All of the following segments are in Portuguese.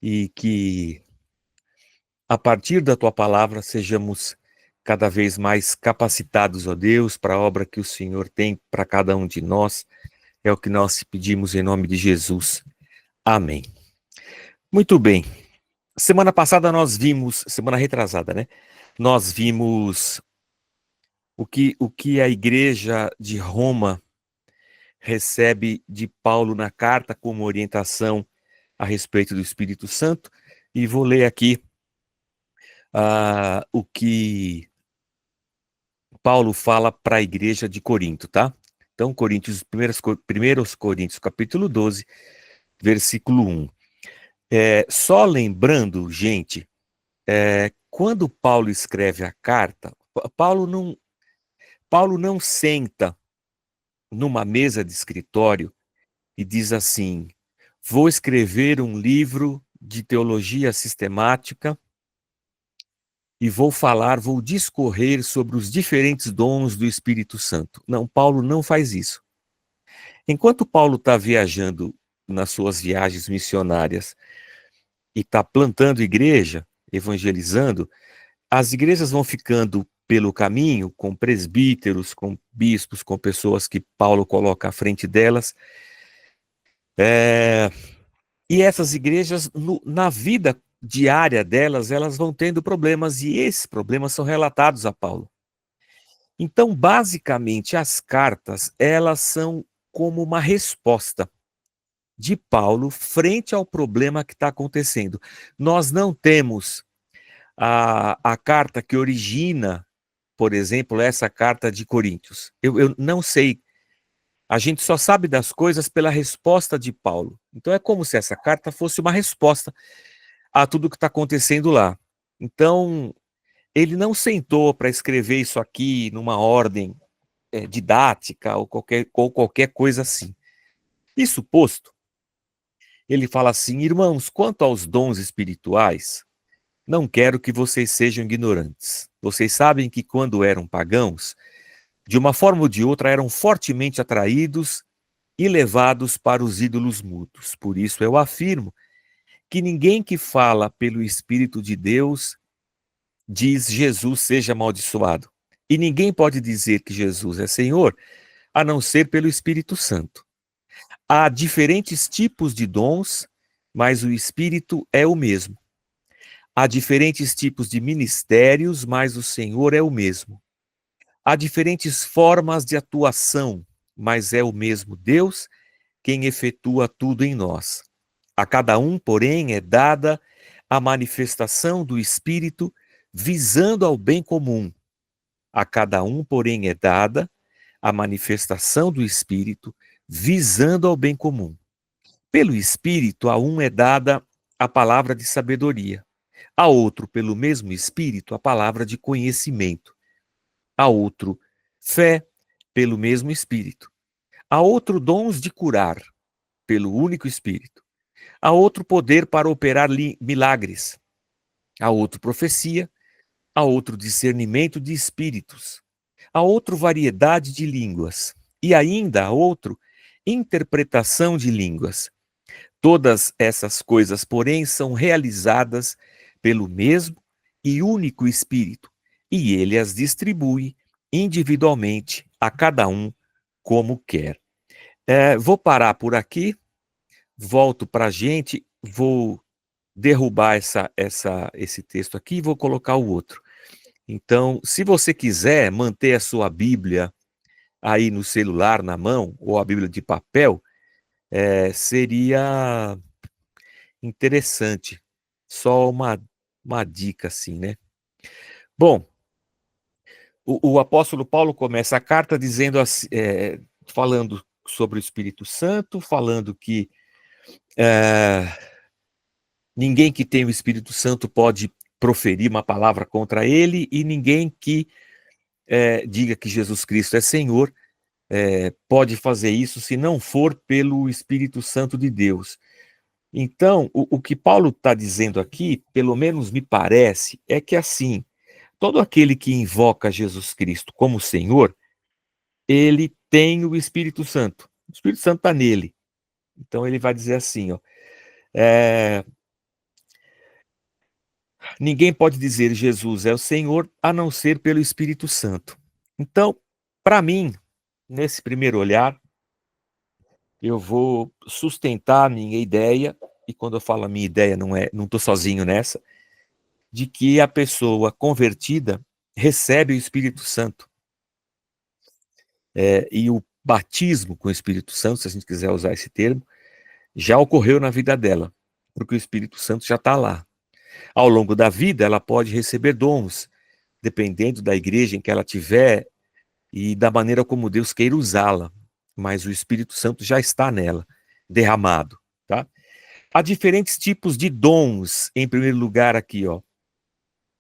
e que, a partir da tua palavra, sejamos cada vez mais capacitados, ó Deus, para a obra que o Senhor tem para cada um de nós. É o que nós pedimos em nome de Jesus. Amém. Muito bem. Semana passada nós vimos, semana retrasada, né? Nós vimos o que a igreja de Roma recebe de Paulo na carta como orientação a respeito do Espírito Santo. E vou ler aqui o que Paulo fala para a igreja de Corinto, tá? Então, primeiros Coríntios, capítulo 12, versículo 1. Só lembrando, gente, quando Paulo escreve a carta, Paulo não senta numa mesa de escritório e diz assim: vou escrever um livro de teologia sistemática e vou discorrer sobre os diferentes dons do Espírito Santo. Não, Paulo não faz isso. Enquanto Paulo está viajando nas suas viagens missionárias e está plantando igreja, evangelizando, as igrejas vão ficando pelo caminho com presbíteros, com bispos, com pessoas que Paulo coloca à frente delas. E essas igrejas, na vida diária delas, elas vão tendo problemas, e esses problemas são relatados a Paulo. Então, basicamente, as cartas, elas são como uma resposta de Paulo frente ao problema que está acontecendo. Nós não temos a carta que origina, por exemplo, essa carta de Coríntios. Eu não sei. A gente só sabe das coisas pela resposta de Paulo. Então é como se essa carta fosse uma resposta a tudo que está acontecendo lá. Então, ele não sentou para escrever isso aqui numa ordem didática ou qualquer coisa assim. Isso posto, ele fala assim: irmãos, quanto aos dons espirituais, não quero que vocês sejam ignorantes. Vocês sabem que quando eram pagãos, de uma forma ou de outra eram fortemente atraídos e levados para os ídolos mudos. Por isso eu afirmo que ninguém que fala pelo Espírito de Deus diz Jesus seja amaldiçoado. E ninguém pode dizer que Jesus é Senhor a não ser pelo Espírito Santo. Há diferentes tipos de dons, mas o Espírito é o mesmo. Há diferentes tipos de ministérios, mas o Senhor é o mesmo. Há diferentes formas de atuação, mas é o mesmo Deus quem efetua tudo em nós. A cada um, porém, é dada a manifestação do Espírito visando ao bem comum. A cada um, porém, é dada a manifestação do Espírito visando ao bem comum. Pelo Espírito, a um é dada a palavra de sabedoria, a outro, pelo mesmo Espírito, a palavra de conhecimento, a outro, fé, pelo mesmo Espírito, a outro, dons de curar, pelo único Espírito, a outro, poder para operar milagres, a outro, profecia, a outro, discernimento de espíritos, a outro, variedade de línguas, e ainda a outro, interpretação de línguas. Todas essas coisas, porém, são realizadas pelo mesmo e único Espírito, e ele as distribui individualmente a cada um como quer. Vou parar por aqui, volto para a gente, vou derrubar esse texto aqui e vou colocar o outro. Então, se você quiser manter a sua Bíblia aí no celular, na mão, ou a Bíblia de papel, seria interessante. Só uma dica assim, né? Bom, o apóstolo Paulo começa a carta dizendo assim, falando sobre o Espírito Santo, falando que ninguém que tem o Espírito Santo pode proferir uma palavra contra ele, e ninguém que diga que Jesus Cristo é Senhor pode fazer isso se não for pelo Espírito Santo de Deus. Então, o que Paulo está dizendo aqui, pelo menos me parece, é que assim, todo aquele que invoca Jesus Cristo como Senhor, ele tem o Espírito Santo. O Espírito Santo está nele. Então ele vai dizer assim, ó, Ninguém pode dizer Jesus é o Senhor a não ser pelo Espírito Santo. Então, para mim, nesse primeiro olhar, eu vou sustentar a minha ideia, e quando eu falo a minha ideia, não estou sozinho nessa, de que a pessoa convertida recebe o Espírito Santo. E o batismo com o Espírito Santo, se a gente quiser usar esse termo, já ocorreu na vida dela, porque o Espírito Santo já está lá. Ao longo da vida, ela pode receber dons, dependendo da igreja em que ela tiver e da maneira como Deus queira usá-la, mas o Espírito Santo já está nela, derramado, tá? Há diferentes tipos de dons, em primeiro lugar aqui, ó,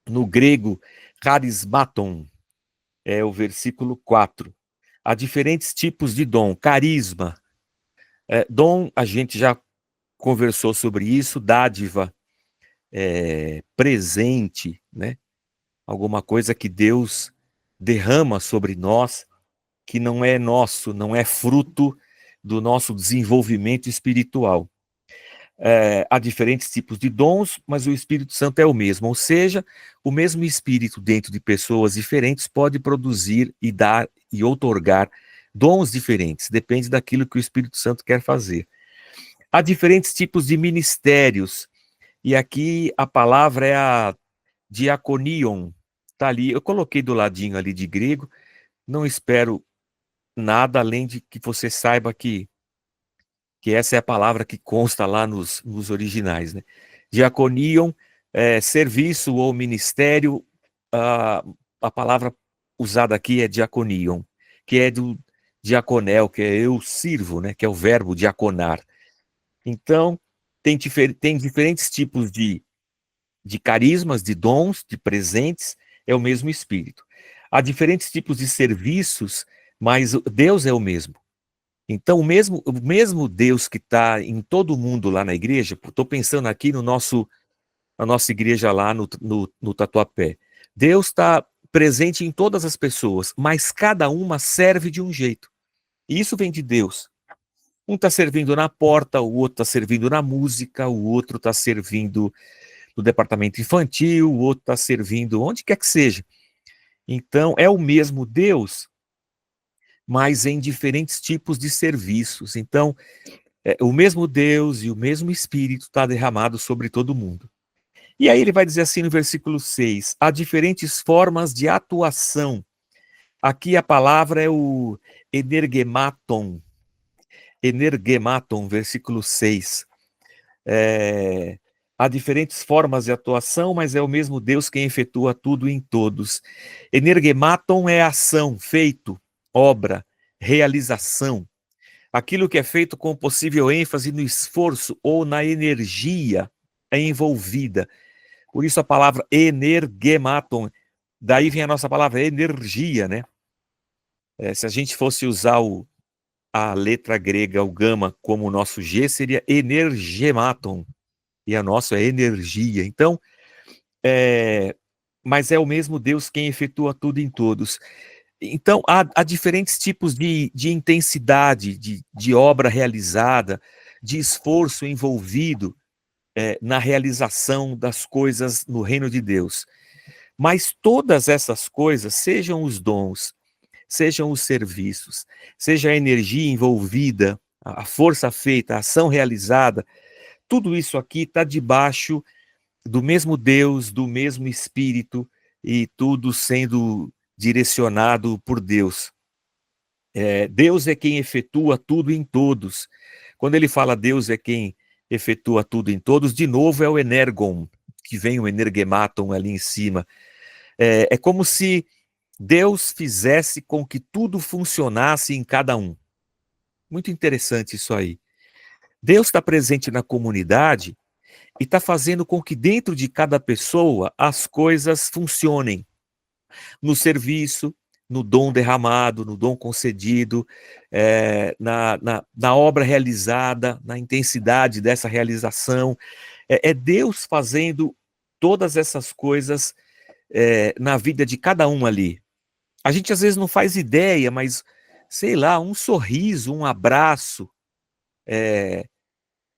no grego, charismaton, é o versículo 4. Há diferentes tipos de dom, carisma, dom, a gente já conversou sobre isso, dádiva, presente, né? Alguma coisa que Deus derrama sobre nós, que não é nosso, não é fruto do nosso desenvolvimento espiritual. Há diferentes tipos de dons, mas o Espírito Santo é o mesmo, ou seja, o mesmo Espírito dentro de pessoas diferentes pode produzir e dar e outorgar dons diferentes, depende daquilo que o Espírito Santo quer fazer. Há diferentes tipos de ministérios, e aqui a palavra é a diaconion, está ali, eu coloquei do ladinho ali de grego, não espero nada além de que você saiba que essa é a palavra que consta lá nos originais, né? Diaconion, serviço ou ministério, a palavra usada aqui é diaconion, que é do diaconel, que é eu sirvo, né? Que é o verbo diaconar. Então, tem diferentes tipos de carismas, de dons, de presentes, é o mesmo Espírito. Há diferentes tipos de serviços, mas Deus é o mesmo. Então, o mesmo Deus que está em todo mundo lá na igreja, estou pensando aqui na nossa igreja lá no Tatuapé. Deus está presente em todas as pessoas, mas cada uma serve de um jeito. E isso vem de Deus. Um está servindo na porta, o outro está servindo na música, o outro está servindo no departamento infantil, o outro está servindo onde quer que seja. Então, é o mesmo Deus, mas em diferentes tipos de serviços. Então, o mesmo Deus e o mesmo Espírito está derramado sobre todo mundo. E aí ele vai dizer assim no versículo 6, há diferentes formas de atuação. Aqui a palavra é o energematon, versículo 6. Há diferentes formas de atuação, mas é o mesmo Deus quem efetua tudo em todos. Energematon é ação, feito, obra, realização. Aquilo que é feito com possível ênfase no esforço ou na energia envolvida. Por isso a palavra energematon, daí vem a nossa palavra energia, né? Se a gente fosse usar a letra grega, o gama, como o nosso G, seria energematon, e a nossa é energia. Então, mas é o mesmo Deus quem efetua tudo em todos. Então, há diferentes tipos de intensidade, de obra realizada, de esforço envolvido na realização das coisas no reino de Deus. Mas todas essas coisas, sejam os dons, sejam os serviços, seja a energia envolvida, a força feita, a ação realizada, tudo isso aqui está debaixo do mesmo Deus, do mesmo Espírito, e tudo sendo direcionado por Deus. Deus é quem efetua tudo em todos. Quando ele fala Deus é quem efetua tudo em todos, de novo é o energon, que vem o energematon ali em cima. É como se Deus fizesse com que tudo funcionasse em cada um. Muito interessante isso aí. Deus está presente na comunidade e está fazendo com que dentro de cada pessoa as coisas funcionem. No serviço, no dom derramado, no dom concedido, na obra realizada, na intensidade dessa realização. É Deus fazendo todas essas coisas na vida de cada um ali. A gente às vezes não faz ideia, mas, sei lá, um sorriso, um abraço,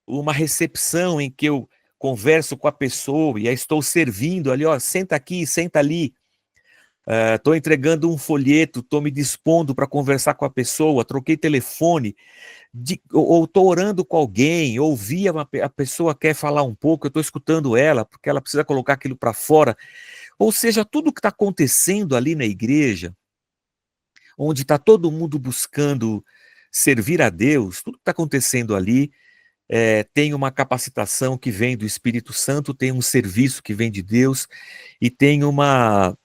uma recepção em que eu converso com a pessoa e a estou servindo ali, ó, senta aqui, senta ali. Estou entregando um folheto, estou me dispondo para conversar com a pessoa, troquei telefone, ou estou orando com alguém, ouvi a pessoa quer falar um pouco, eu estou escutando ela, porque ela precisa colocar aquilo para fora. Ou seja, tudo que está acontecendo ali na igreja, onde está todo mundo buscando servir a Deus, tudo que está acontecendo ali tem uma capacitação que vem do Espírito Santo, tem um serviço que vem de Deus e tem uma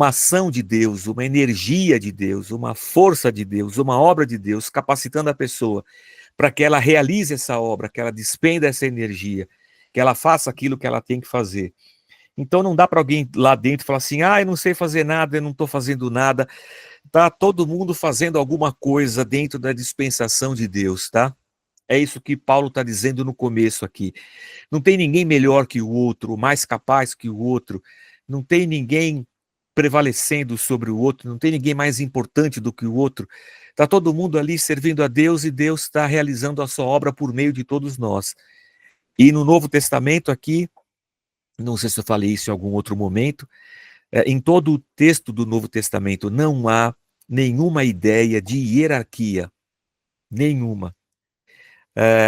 ação de Deus, uma energia de Deus, uma força de Deus, uma obra de Deus, capacitando a pessoa para que ela realize essa obra, que ela despenda essa energia, que ela faça aquilo que ela tem que fazer. Então não dá para alguém lá dentro falar assim, eu não sei fazer nada, eu não estou fazendo nada. Tá todo mundo fazendo alguma coisa dentro da dispensação de Deus, tá? É isso que Paulo está dizendo no começo aqui. Não tem ninguém melhor que o outro, mais capaz que o outro, não tem ninguém prevalecendo sobre o outro, não tem ninguém mais importante do que o outro. Está todo mundo ali servindo a Deus e Deus está realizando a sua obra por meio de todos nós. E no Novo Testamento aqui, não sei se eu falei isso em algum outro momento, em todo o texto do Novo Testamento não há nenhuma ideia de hierarquia, nenhuma.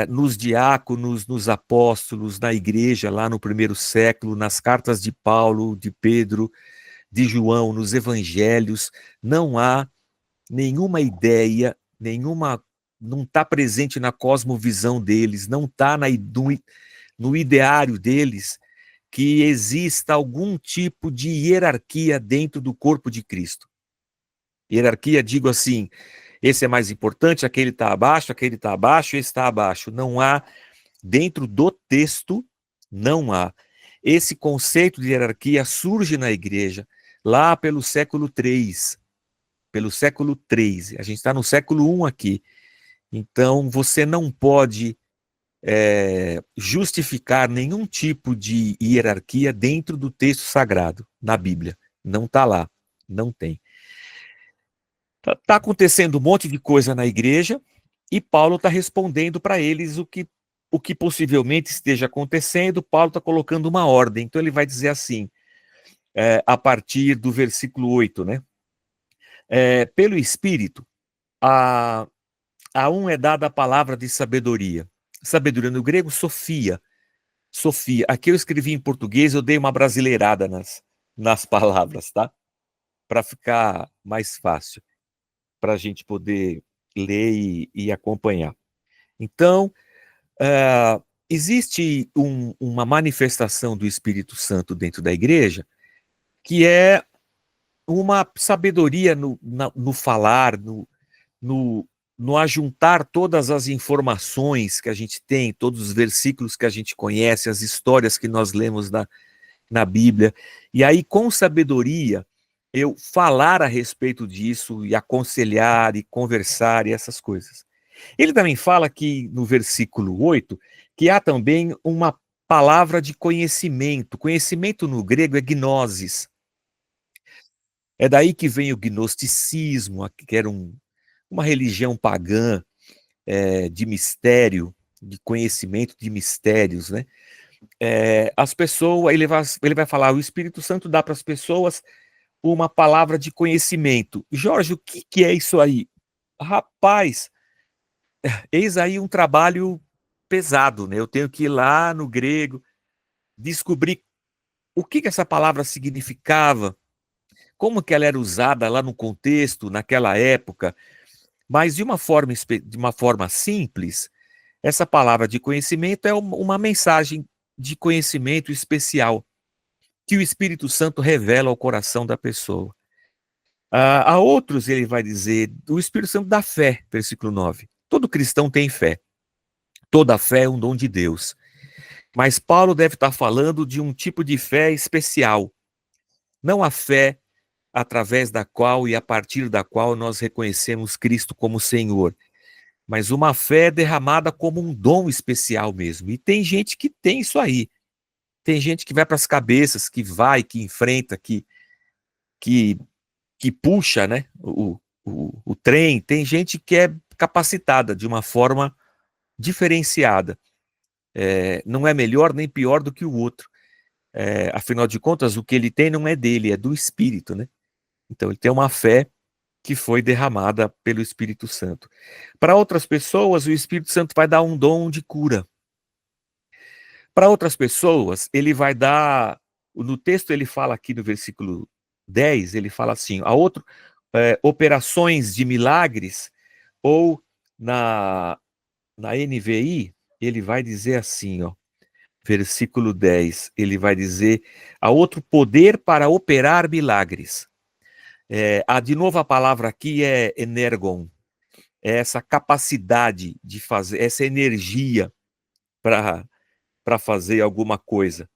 Nos diáconos, nos apóstolos, na igreja lá no primeiro século, nas cartas de Paulo, de Pedro, de João, nos evangelhos, não há nenhuma ideia, não está presente na cosmovisão deles, não está no ideário deles que exista algum tipo de hierarquia dentro do corpo de Cristo. Hierarquia, digo assim, esse é mais importante, aquele está abaixo, esse está abaixo. Não há, dentro do texto, não há. Esse conceito de hierarquia surge na igreja lá pelo século III. Pelo século III. A gente está no século I aqui. Então, você não pode justificar nenhum tipo de hierarquia dentro do texto sagrado, na Bíblia. Não está lá. Não tem. Está acontecendo um monte de coisa na igreja e Paulo está respondendo para eles o que possivelmente esteja acontecendo. Paulo está colocando uma ordem. Então ele vai dizer assim, a partir do versículo 8, né? Pelo Espírito, a um é dada a palavra de sabedoria. Sabedoria no grego, Sofia. Sofia. Aqui eu escrevi em português, eu dei uma brasileirada nas palavras, tá? Para ficar mais fácil, para a gente poder ler e acompanhar. Então, existe uma manifestação do Espírito Santo dentro da igreja, que é uma sabedoria no falar, no ajuntar todas as informações que a gente tem, todos os versículos que a gente conhece, as histórias que nós lemos na Bíblia, e aí com sabedoria eu falar a respeito disso e aconselhar e conversar e essas coisas. Ele também fala que no versículo 8, que há também uma palavra de conhecimento. Conhecimento no grego é gnosis. É daí que vem o gnosticismo, que era uma religião pagã de mistério, de conhecimento de mistérios, né? As pessoas, ele vai falar, o Espírito Santo dá para as pessoas uma palavra de conhecimento. Jorge, o que é isso aí? Rapaz, eis aí um trabalho pesado, né? Eu tenho que ir lá no grego, descobrir o que essa palavra significava, como que ela era usada lá no contexto, naquela época, mas de uma forma simples, essa palavra de conhecimento é uma mensagem de conhecimento especial que o Espírito Santo revela ao coração da pessoa. A outros ele vai dizer, o Espírito Santo dá fé, versículo 9. Todo cristão tem fé. Toda fé é um dom de Deus. Mas Paulo deve estar falando de um tipo de fé especial. Não a fé através da qual e a partir da qual nós reconhecemos Cristo como Senhor, mas uma fé derramada como um dom especial mesmo. E tem gente que tem isso aí. Tem gente que vai para as cabeças, que vai, que enfrenta, que puxa, né, o trem. Tem gente que é capacitada de uma forma diferenciada. não é melhor nem pior do que o outro. Afinal de contas, o que ele tem não é dele, é do Espírito, né? Então ele tem uma fé que foi derramada pelo Espírito Santo. Para outras pessoas, o Espírito Santo vai dar um dom de cura. Para outras pessoas, ele vai dar. No texto, ele fala aqui no versículo 10, ele fala assim: a outro, operações de milagres, ou na NVI, ele vai dizer assim, ó, versículo 10, ele vai dizer: a outro poder para operar milagres. De novo, a palavra aqui é energon, é essa capacidade de fazer, essa energia para fazer alguma coisa.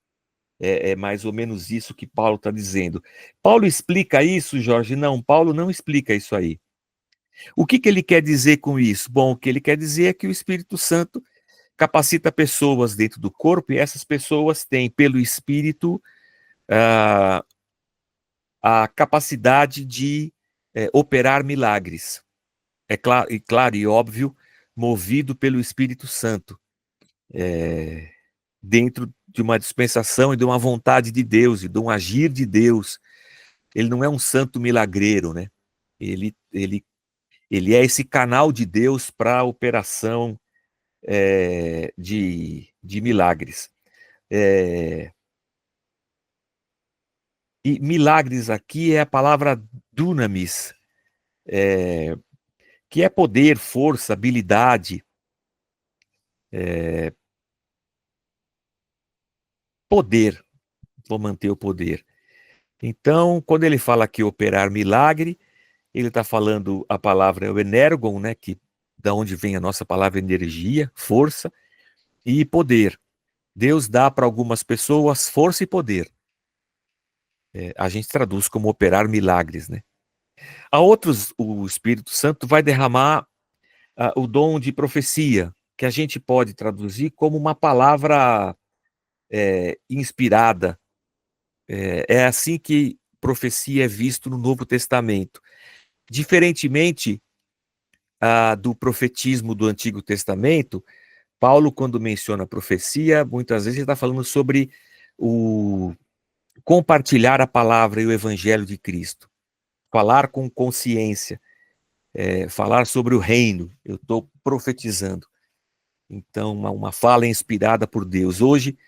É mais ou menos isso que Paulo está dizendo. Paulo explica isso, Jorge? Não, Paulo não explica isso aí. O que ele quer dizer com isso? Bom, o que ele quer dizer é que o Espírito Santo capacita pessoas dentro do corpo e essas pessoas têm, pelo Espírito, a capacidade de operar milagres. É claro e óbvio, movido pelo Espírito Santo, dentro de uma dispensação e de uma vontade de Deus, e de um agir de Deus. Ele não é um santo milagreiro, né? Ele é esse canal de Deus para a operação de milagres. E milagres aqui é a palavra dunamis, que é poder, força, habilidade, poder, vou manter o poder. Então, quando ele fala aqui operar milagre, ele está falando a palavra é o energon, né, que da onde vem a nossa palavra energia, força e poder. Deus dá para algumas pessoas força e poder. A gente traduz como operar milagres, né? A outros, o Espírito Santo vai derramar o dom de profecia, que a gente pode traduzir como uma palavra inspirada. É assim que profecia é visto no Novo Testamento. Diferentemente do profetismo do Antigo Testamento, Paulo, quando menciona profecia, muitas vezes ele está falando sobre o compartilhar a palavra e o evangelho de Cristo. Falar com consciência, falar sobre o reino. Eu estou profetizando. Então, uma fala inspirada por Deus. Hoje,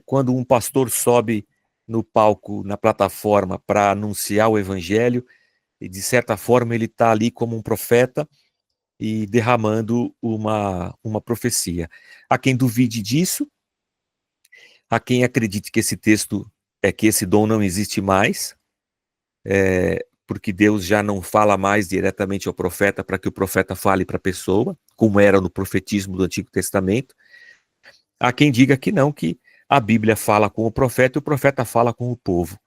quando um pastor sobe no palco, na plataforma, para anunciar o evangelho, e de certa forma ele está ali como um profeta e derramando uma profecia. Há quem duvide disso, há quem acredite que esse texto que esse dom não existe mais, porque Deus já não fala mais diretamente ao profeta para que o profeta fale para a pessoa, como era no profetismo do Antigo Testamento. Há quem diga que não, que a Bíblia fala com o profeta e o profeta fala com o povo.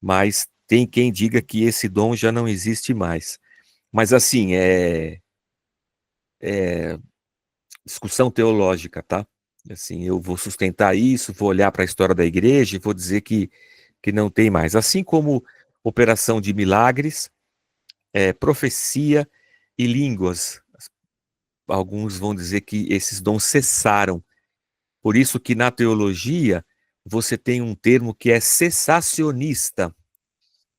Mas tem quem diga que esse dom já não existe mais. Mas assim, discussão teológica, tá? Assim, eu vou sustentar isso, vou olhar para a história da igreja e vou dizer que não tem mais. Assim como operação de milagres, profecia e línguas. Alguns vão dizer que esses dons cessaram. Por isso que na teologia você tem um termo que é cessacionista.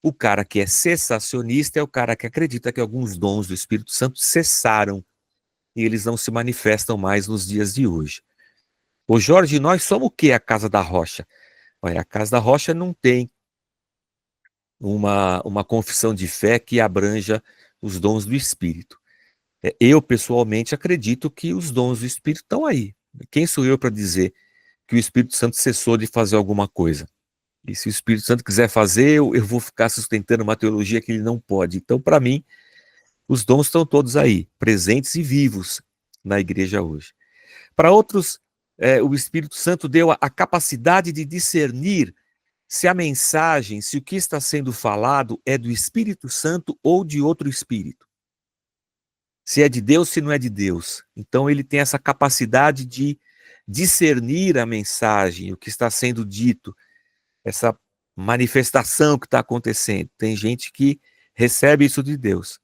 O cara que é cessacionista é o cara que acredita que alguns dons do Espírito Santo cessaram e eles não se manifestam mais nos dias de hoje. Ô Jorge, nós somos o que a Casa da Rocha? Olha, a Casa da Rocha não tem uma confissão de fé que abranja os dons do Espírito. Eu, pessoalmente, acredito que os dons do Espírito estão aí. Quem sou eu para dizer que o Espírito Santo cessou de fazer alguma coisa? E se o Espírito Santo quiser fazer, eu vou ficar sustentando uma teologia que ele não pode. Então, para mim, os dons estão todos aí, presentes e vivos na igreja hoje. Para outros, o Espírito Santo deu a capacidade de discernir se a mensagem, se o que está sendo falado é do Espírito Santo ou de outro espírito. Se é de Deus, se não é de Deus. Então ele tem essa capacidade de discernir a mensagem, o que está sendo dito, essa manifestação que está acontecendo. Tem gente que recebe isso de Deus.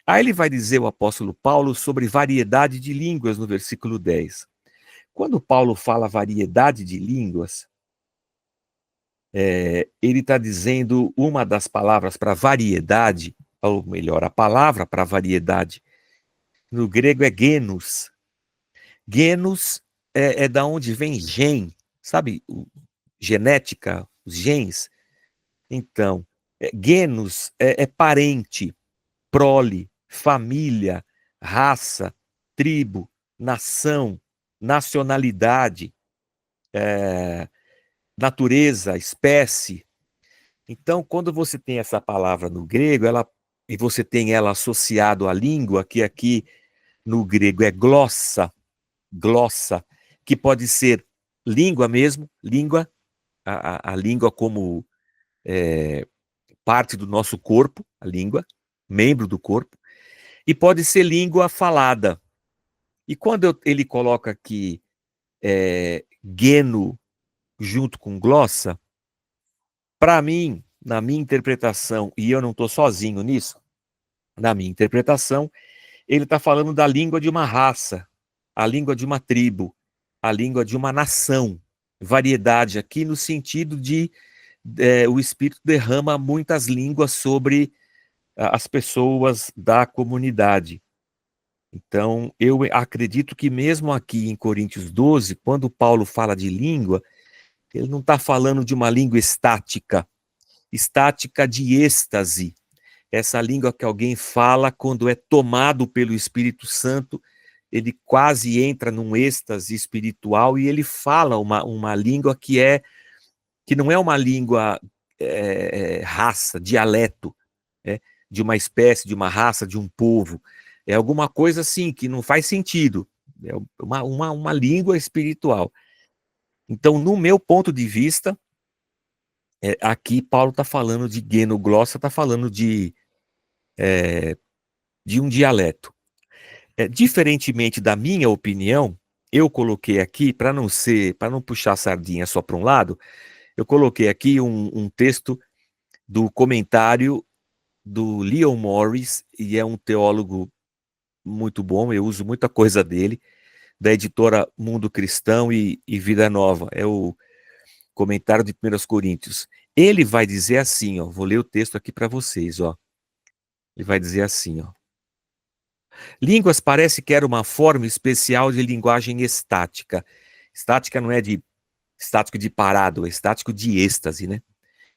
Aí ele vai dizer, o apóstolo Paulo, sobre variedade de línguas no versículo 10. Quando Paulo fala variedade de línguas, ele está dizendo uma das palavras para variedade, ou melhor, a palavra para variedade, no grego é genus. Genus é da onde vem gen, sabe? Genética, os genes. Então, genus é parente, prole, família, raça, tribo, nação, nacionalidade, natureza, espécie. Então, quando você tem essa palavra no grego, e você tem ela associado à língua, que aqui no grego é glossa, que pode ser língua mesmo, língua, a língua como parte do nosso corpo, a língua, membro do corpo, e pode ser língua falada. E quando ele coloca aqui geno junto com glossa, para mim, na minha interpretação, e eu não estou sozinho nisso, na minha interpretação, ele está falando da língua de uma raça, a língua de uma tribo, a língua de uma nação. Variedade aqui no sentido de o Espírito derrama muitas línguas sobre as pessoas da comunidade. Então, eu acredito que mesmo aqui em Coríntios 12, quando Paulo fala de língua, ele não está falando de uma língua estática de êxtase. Essa língua que alguém fala quando é tomado pelo Espírito Santo, ele quase entra num êxtase espiritual e ele fala uma língua que não é uma língua raça, dialeto, de uma espécie, de uma raça, de um povo. É alguma coisa assim que não faz sentido. É uma língua espiritual. Então, no meu ponto de vista, aqui Paulo está falando de genoglossa, está falando de um dialeto. Diferentemente da minha opinião, eu coloquei aqui, para não puxar a sardinha só para um lado, eu coloquei aqui um texto do comentário do Leon Morris, e é um teólogo muito bom, eu uso muita coisa dele, da editora Mundo Cristão e Vida Nova, é o comentário de 1 Coríntios. Ele vai dizer assim, ó, vou ler o texto aqui para vocês, ó. Ele vai dizer assim, ó. Línguas parece que era uma forma especial de linguagem estática. Estática não é de estático de parado, é estático de êxtase, né?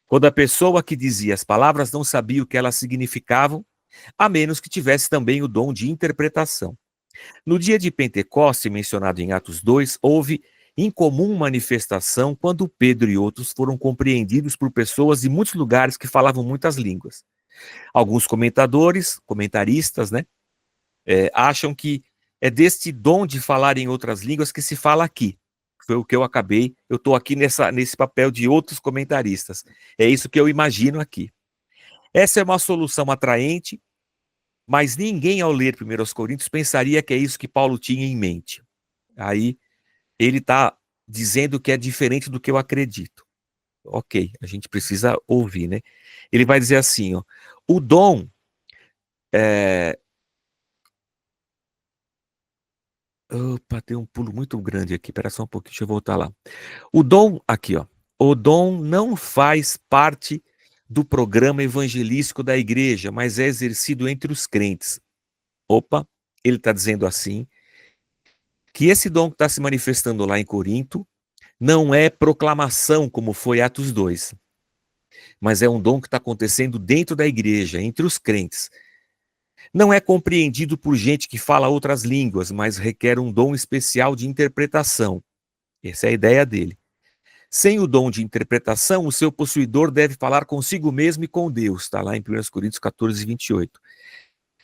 Quando a pessoa que dizia as palavras não sabia o que elas significavam, a menos que tivesse também o dom de interpretação. No dia de Pentecoste, mencionado em Atos 2, houve incomum manifestação quando Pedro e outros foram compreendidos por pessoas de muitos lugares que falavam muitas línguas. Alguns comentaristas, né, acham que é deste dom de falar em outras línguas que se fala aqui. Foi o que eu estou aqui nesse papel de outros comentaristas. É isso que eu imagino aqui. Essa é uma solução atraente, mas ninguém ao ler 1 Coríntios pensaria que é isso que Paulo tinha em mente. Aí ele está dizendo que é diferente do que eu acredito. Ok, a gente precisa ouvir, né? Ele vai dizer assim, ó, o dom Opa, tem um pulo muito grande aqui, espera só um pouquinho, deixa eu voltar lá. O dom, aqui ó, o dom não faz parte do programa evangelístico da igreja, mas é exercido entre os crentes. Opa, ele está dizendo assim, que esse dom que está se manifestando lá em Corinto não é proclamação, como foi Atos 2, mas é um dom que está acontecendo dentro da igreja, entre os crentes. Não é compreendido por gente que fala outras línguas, mas requer um dom especial de interpretação. Essa é a ideia dele. Sem o dom de interpretação, o seu possuidor deve falar consigo mesmo e com Deus. Está lá em 1 Coríntios 14, 28.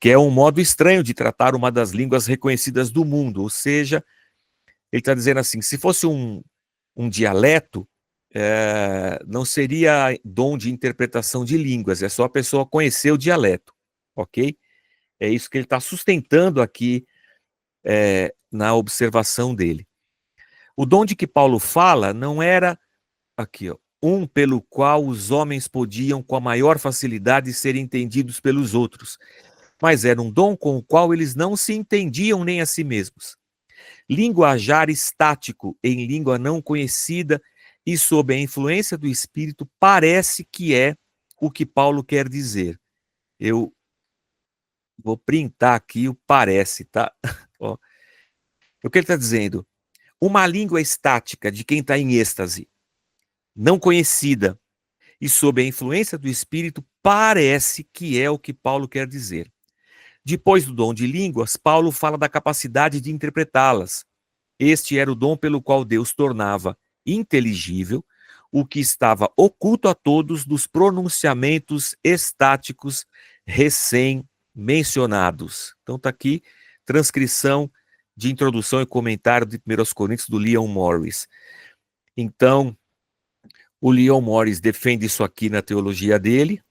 Que é um modo estranho de tratar uma das línguas reconhecidas do mundo. Ou seja, ele está dizendo assim, se fosse um dialeto, não seria dom de interpretação de línguas, é só a pessoa conhecer o dialeto, ok? É isso que ele está sustentando aqui na observação dele. O dom de que Paulo fala não era, aqui, ó, um pelo qual os homens podiam com a maior facilidade ser entendidos pelos outros, mas era um dom com o qual eles não se entendiam nem a si mesmos. linguajar estático em língua não conhecida e sob a influência do Espírito, parece que é o que Paulo quer dizer. Eu vou printar aqui o parece, tá? Ó, o que ele está dizendo? Uma língua estática de quem está em êxtase, não conhecida e sob a influência do Espírito, parece que é o que Paulo quer dizer. Depois do dom de línguas, Paulo fala da capacidade de interpretá-las. Este era o dom pelo qual Deus tornava inteligível o que estava oculto a todos dos pronunciamentos estáticos recém-mencionados. Então está aqui, transcrição de introdução e comentário de 1 Coríntios do Leon Morris. Então, o Leon Morris defende isso aqui na teologia dele,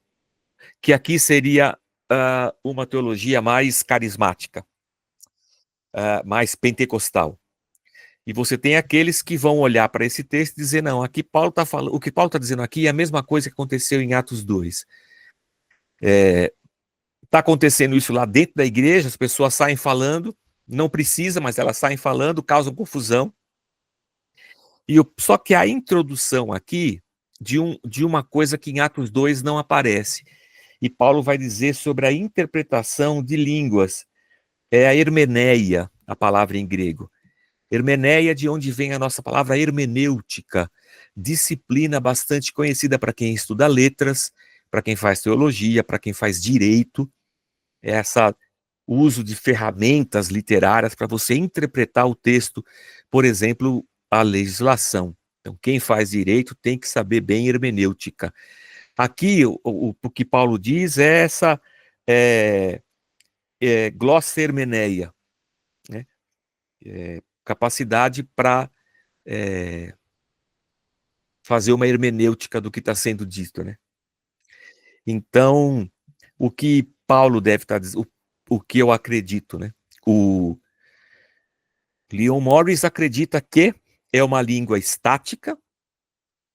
que aqui seria uma teologia mais carismática, mais pentecostal. E você tem aqueles que vão olhar para esse texto e dizer, não, aqui Paulo está falando, o que Paulo está dizendo aqui é a mesma coisa que aconteceu em Atos 2. Está acontecendo isso lá dentro da igreja, as pessoas saem falando, não precisa, mas elas saem falando, causam confusão. Só que a introdução aqui de uma coisa que em Atos 2 não aparece. E Paulo vai dizer sobre a interpretação de línguas. É a hermeneia, a palavra em grego. Hermeneia, de onde vem a nossa palavra hermenêutica, disciplina bastante conhecida para quem estuda letras, para quem faz teologia, para quem faz direito, o uso de ferramentas literárias para você interpretar o texto, por exemplo, a legislação. Então, quem faz direito tem que saber bem hermenêutica. Aqui, o que Paulo diz é essa glossermeneia, né? Capacidade para fazer uma hermenêutica do que está sendo dito, né? Então, o que Paulo deve estar dizendo, o que eu acredito, né? O Leon Morris acredita que é uma língua estática,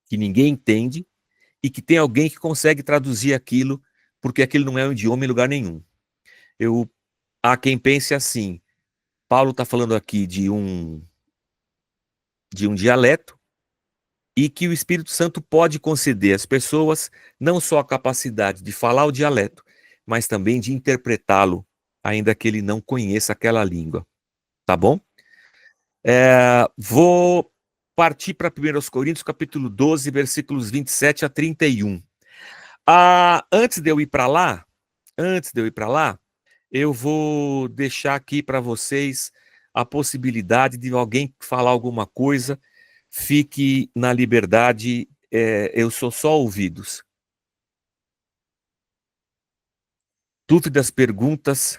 que ninguém entende, e que tem alguém que consegue traduzir aquilo, porque aquilo não é um idioma em lugar nenhum. Há quem pense assim, Paulo está falando aqui de um dialeto, e que o Espírito Santo pode conceder às pessoas não só a capacidade de falar o dialeto, mas também de interpretá-lo, ainda que ele não conheça aquela língua. Tá bom? Vou partir para 1 Coríntios, capítulo 12, versículos 27 a 31. Antes de eu ir para lá, eu vou deixar aqui para vocês a possibilidade de alguém falar alguma coisa. Fique na liberdade, eu sou só ouvidos. Dúvidas, perguntas,